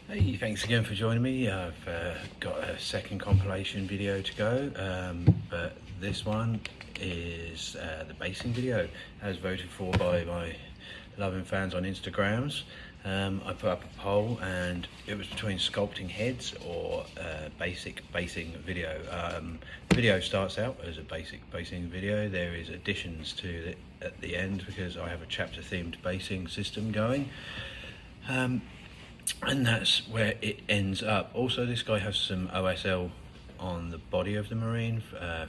Hey, thanks again for joining me. I've got a second compilation video to go, but this one is the basing video, as voted for by my loving fans on Instagrams. I put up a poll and it was between sculpting heads or basic basing video. The video starts out as a basic basing video. There is additions to it at the end because I have a chapter themed basing system going. And that's where it ends up. Also, this guy has some OSL on the body of the Marine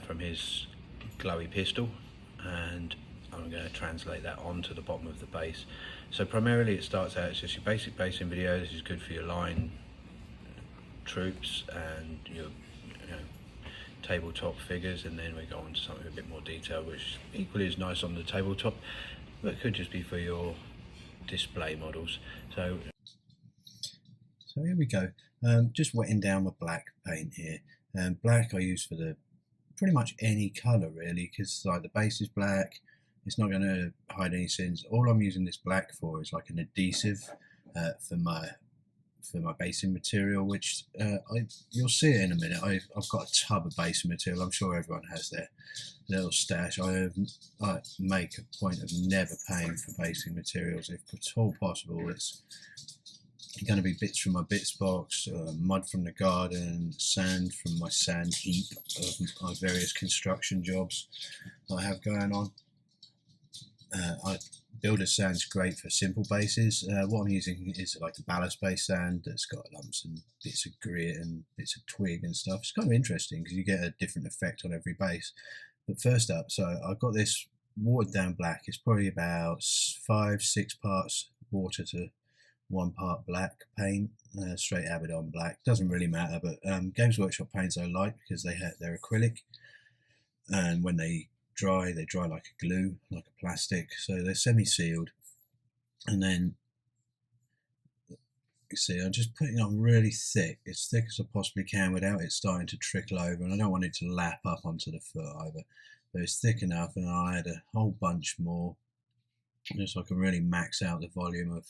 from his glowy pistol, and I'm going to translate that onto the bottom of the base. So primarily it starts out as just your basic basing video. This is good for your line troops and your tabletop figures, and then we go on to something a bit more detailed, which equally is nice on the tabletop, but it could just be for your display models. So here we go, just wetting down my black paint here. Black I use for the pretty much any colour really, because like the base is black, it's not going to hide any sins. All I'm using this black for is like an adhesive for my basing material, which you'll see it in a minute. I've got a tub of basing material. I'm sure everyone has their little stash. I make a point of never paying for basing materials if at all possible. It's going to be bits from my bits box, mud from the garden, sand from my sand heap of my various construction jobs that I have going on. Builder sand's great for simple bases. What I'm using is like a ballast base sand that's got lumps and bits of grit and bits of twig and stuff. It's kind of interesting because you get a different effect on every base. But first up, so I've got this watered down black. It's probably about 5-6 parts water to 1 part black paint, straight Abaddon black. Doesn't really matter, but Games Workshop paints I like because they're acrylic, and when they dry like a glue, like a plastic, so they're semi-sealed. And then you see I'm just putting on really thick, as thick as I possibly can without it starting to trickle over, and I don't want it to lap up onto the foot either, but it's thick enough. And I add a whole bunch more just so I can really max out the volume of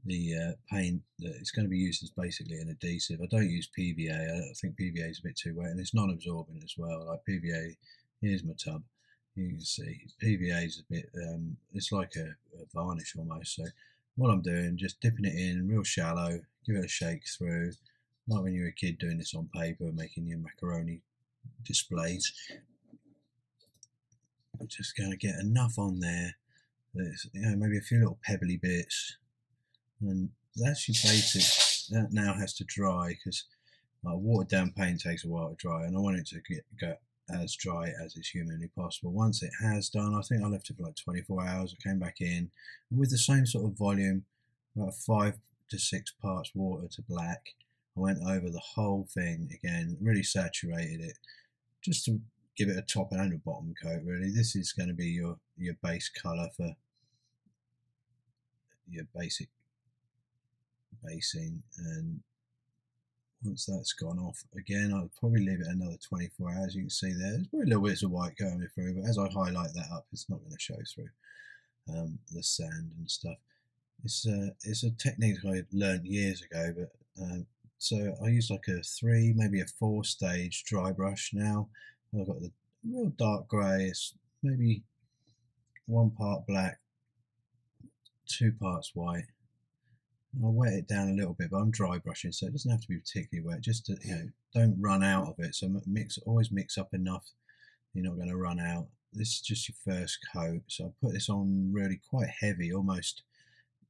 the paint that it's going to be used as basically an adhesive. I don't use PVA. I think PVA is a bit too wet, and it's non-absorbent as well. Like PVA, here's my tub. You can see PVA is a bit, it's like a varnish almost. So what I'm doing, just dipping it in real shallow, give it a shake through, like when you were a kid doing this on paper, making your macaroni displays. I'm just going to get enough on there. There's, maybe a few little pebbly bits, and that's your basic. That now has to dry because watered down paint takes a while to dry, and I want it to go as dry as is humanly possible. Once it has done, I think I left it for like 24 hours. I came back in with the same sort of volume, about 5 to 6 parts water to black. I went over the whole thing again, really saturated it, just to give it a top and a bottom coat. Really, this is going to be your base colour for your basic basing. And once that's gone off again, I'll probably leave it another 24 hours. You can see there's probably little bits of white going through, but as I highlight that up, it's not going to show through the sand and stuff. It's a technique I learned years ago, but so I use like a 3, maybe a 4 stage dry brush now. I've got the real dark grey. It's maybe 1 part black, 2 parts white. I'll wet it down a little bit, but I'm dry brushing, so it doesn't have to be particularly wet. Just to, don't run out of it. So always mix up enough. You're not going to run out. This is just your first coat, so I put this on really quite heavy, almost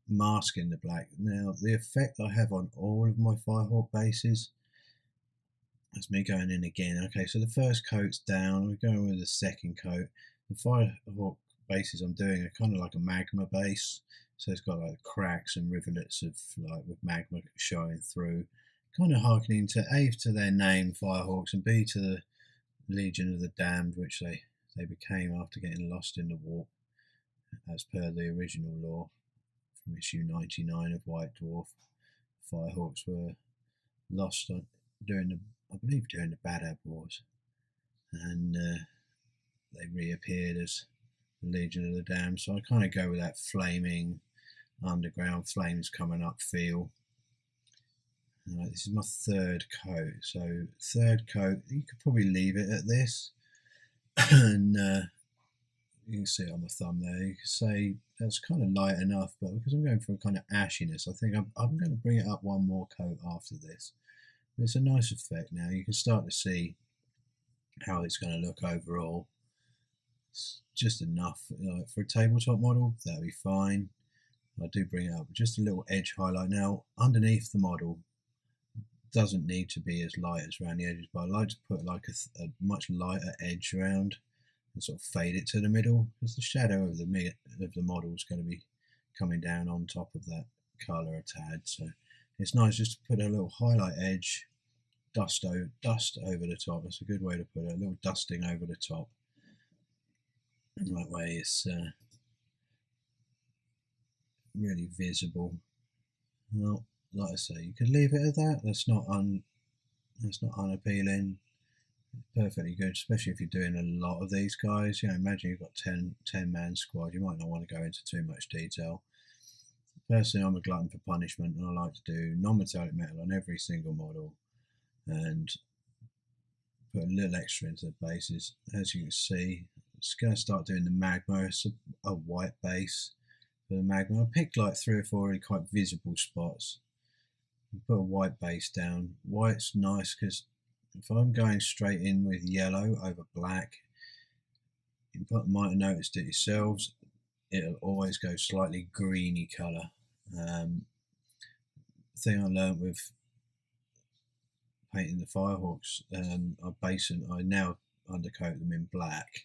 masking the black. Now the effect I have on all of my Firehawk bases, that's me going in again. Okay, so the first coat's down. We're going with the second coat. The Firehawk bases I'm doing are kind of like a magma base. So it's got like cracks and rivulets of like with magma showing through, kind of harkening to A, to their name, Firehawks, and B, to the Legion of the Damned, which they became after getting lost in the warp, as per the original lore from issue 99 of White Dwarf. Firehawks were lost during the Badab Wars, and they reappeared as the Legion of the Damned. So I kind of go with that flaming underground flames coming up feel. This is my third coat, so third coat, you could probably leave it at this. And you can see it on my thumb there, you can say that's kind of light enough, but because I'm going for a kind of ashiness, I think I'm going to bring it up one more coat after this. But it's a nice effect now. You can start to see how it's going to look overall. It's just enough, for a tabletop model, that'll be fine. I do bring it up, just a little edge highlight. Now, underneath the model, doesn't need to be as light as around the edges, but I like to put like a much lighter edge around and sort of fade it to the middle, because the shadow of the model is going to be coming down on top of that colour a tad. So it's nice just to put a little highlight edge, dust over the top. That's a good way to put it, a little dusting over the top. And that way it's really visible. Well, like I say, you could leave it at that. That's not unappealing. Perfectly good, especially if you're doing a lot of these guys. Imagine you've got 10 man squad, you might not want to go into too much detail. Personally, I'm a glutton for punishment, and I like to do non-metallic metal on every single model and put a little extra into the bases. As you can see, it's going to start doing the magma. It's a white base for the magma. I picked like 3 or 4 really quite visible spots. Put a white base down. White's nice because if I'm going straight in with yellow over black, you might have noticed it yourselves, it'll always go slightly greeny colour. The thing I learned with painting the Firehawks, I now undercoat them in black.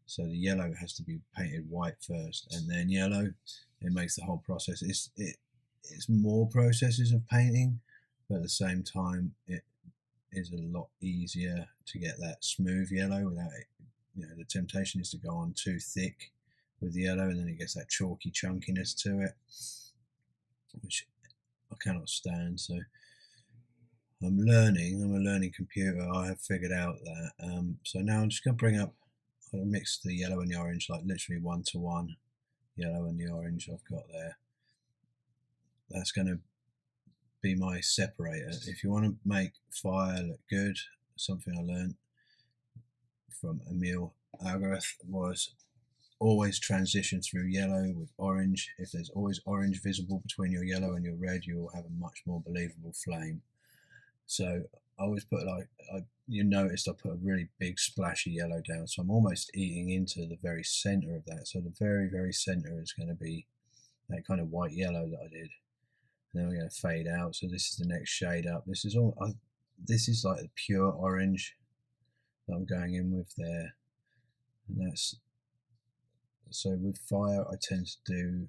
So the yellow has to be painted white first and then yellow. It makes the whole process, it's more processes of painting, but at the same time it is a lot easier to get that smooth yellow without it. The temptation is to go on too thick with the yellow, and then it gets that chalky chunkiness to it, which I cannot stand. So I'm a learning computer. I have figured out that. So now I'm just going to bring up, I'll mix the yellow and the orange, like literally 1-to-1, yellow and the orange I've got there. That's going to be my separator. If you want to make fire look good, something I learned from Emil Algareth was always transition through yellow with orange. If there's always orange visible between your yellow and your red, you will have a much more believable flame. So I always put you noticed I put a really big splashy yellow down, so I'm almost eating into the very center of that. So the very, very center is going to be that kind of white yellow that I did. And then we're going to fade out. So this is the next shade up. This is like the pure orange that I'm going in with there. And that's, so with fire, I tend to do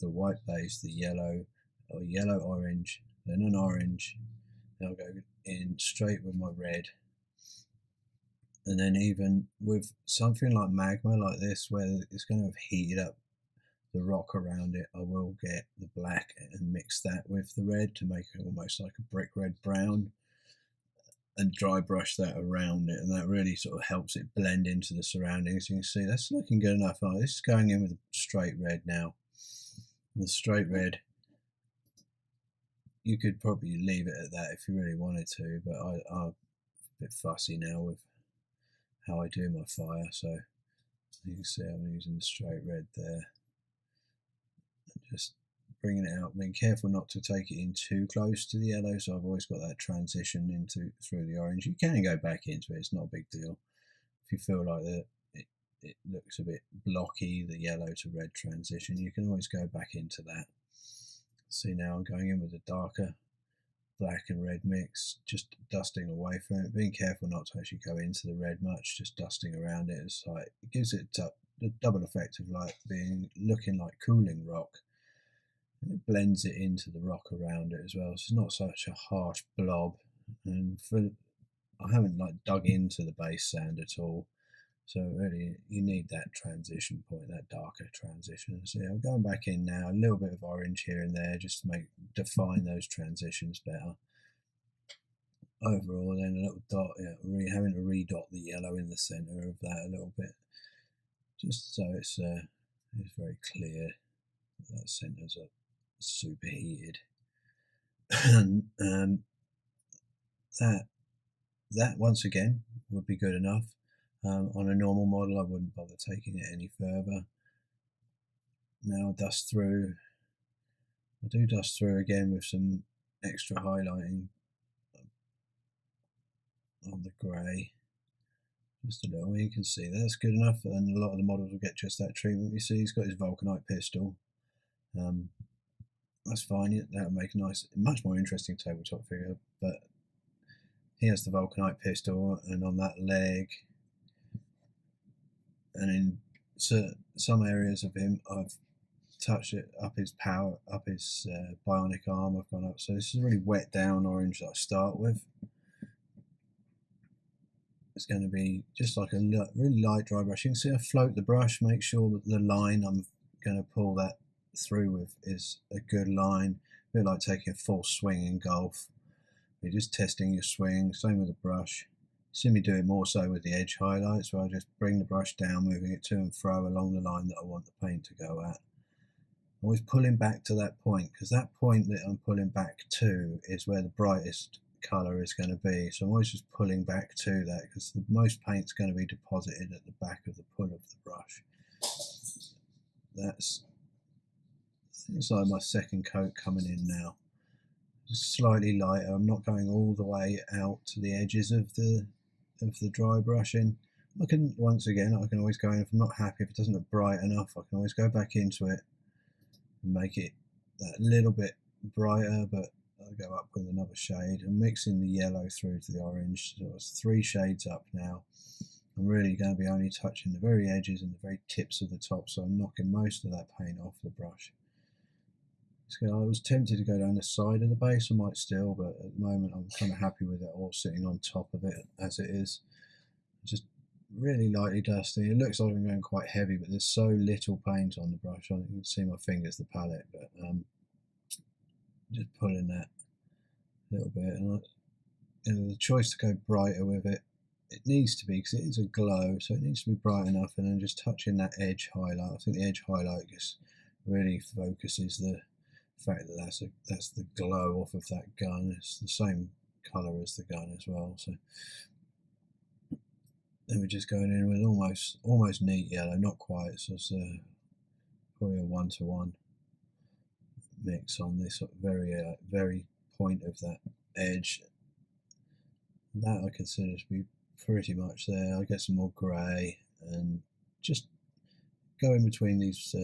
the white base, the yellow, or yellow orange, then an orange. Then I'll go in straight with my red. And then even with something like magma like this, where it's going to have heated up the rock around it, I will get the black and mix that with the red to make it almost like a brick red brown, and dry brush that around it, and that really sort of helps it blend into the surroundings. You can see that's looking good enough. This is going in with a straight red now. With straight red, you could probably leave it at that if you really wanted to, but I'm a bit fussy now with how I do my fire. So you can see I'm using the straight red there, just bringing it out, being careful not to take it in too close to the yellow. So I've always got that transition through the orange. You can go back into it, it's not a big deal. If you feel like it looks a bit blocky, the yellow to red transition, you can always go back into that. See, now I'm going in with a darker black and red mix, just dusting away from it, being careful not to actually go into the red much, just dusting around it. It's like, it gives it the double effect of like looking like cooling rock. It blends it into the rock around it as well, so it's not such a harsh blob. And I haven't like dug into the base sand at all, so really you need that transition point, that darker transition. So I'm going back in now, a little bit of orange here and there just to define those transitions better. Overall, then a little dot, having to redot the yellow in the center of that a little bit, just so it's very clear that centers are superheated. and that once again would be good enough. On a normal model, I wouldn't bother taking it any further. Now I do dust through again with some extra highlighting on the grey. Just a little, you can see that's good enough, and a lot of the models will get just that treatment. You see he's got his vulcanite pistol. That's fine, that'll make a nice, much more interesting tabletop figure, but he has the vulcanite pistol, and on that leg, and in some areas of him, I've touched it up his power, up his bionic arm. I've gone up, so this is a really wet down orange that I start with. It's going to be just like a really light dry brush. You can see I float the brush, make sure that the line I'm going to pull that through with is a good line. A bit like taking a full swing in golf. You're just testing your swing, same with the brush. You see me do it more so with the edge highlights, where I just bring the brush down, moving it to and fro along the line that I want the paint to go at. Always pulling back to that point, because that point that I'm pulling back to is where the brightest colour is going to be. So I'm always just pulling back to that, because the most paint's going to be deposited at the back of the pull of the brush. That's like my second coat coming in now. Just slightly lighter. I'm not going all the way out to the edges of the dry brushing. I can, once again, I can always go in if I'm not happy, if it doesn't look bright enough, I can always go back into it and make it that little bit brighter, but I'll go up with another shade and mixing the yellow through to the orange. So it's 3 shades up now. I'm really going to be only touching the very edges and the very tips of the top, so I'm knocking most of that paint off the brush. So I was tempted to go down the side of the base, I might still, but at the moment I'm kind of happy with it all sitting on top of it as it is. Just really lightly dusting. It looks like I'm going quite heavy, but there's so little paint on the brush. You can see my fingers, the palette, but just pulling that a little bit. And the choice to go brighter with it, it needs to be, because it is a glow, so it needs to be bright enough, and then just touching that edge highlight. I think the edge highlight just really focuses the fact that that's the glow off of that gun. It's the same colour as the gun as well. So then we're just going in with almost neat yellow, not quite. So it's probably a 1-to-1 mix on this very point of that edge. That I consider to be pretty much there. I get some more grey and just go in between these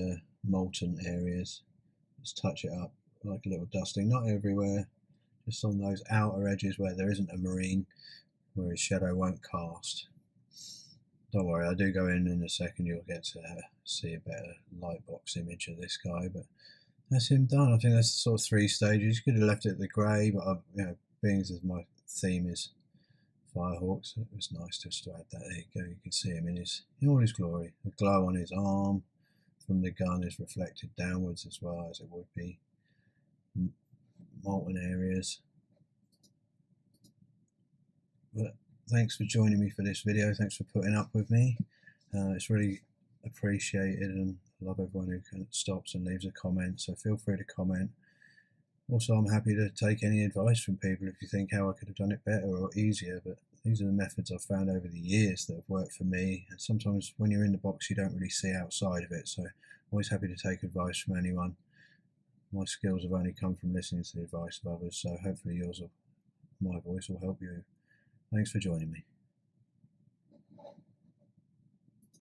molten areas. Just touch it up like a little dusting, not everywhere, just on those outer edges where there isn't a marine, where his shadow won't cast. Don't worry, I do go in a second, you'll get to see a better light box image of this guy, but that's him done. I think that's the sort of 3 stages. You could have left it the grey, but being as my theme is Firehawks, it was nice just to add that. There you go, you can see him in all his glory. The glow on his arm from the gun is reflected downwards as well, as it would be molten areas. But thanks for joining me for this video. Thanks for putting up with me. It's really appreciated, and I love everyone who stops and leaves a comment, so feel free to comment. Also, I'm happy to take any advice from people if you think how I could have done it better or easier, but these are the methods I've found over the years that have worked for me, and sometimes when you're in the box you don't really see outside of it, so I'm always happy to take advice from anyone. My skills have only come from listening to the advice of others, so hopefully my voice will help you. Thanks for joining me.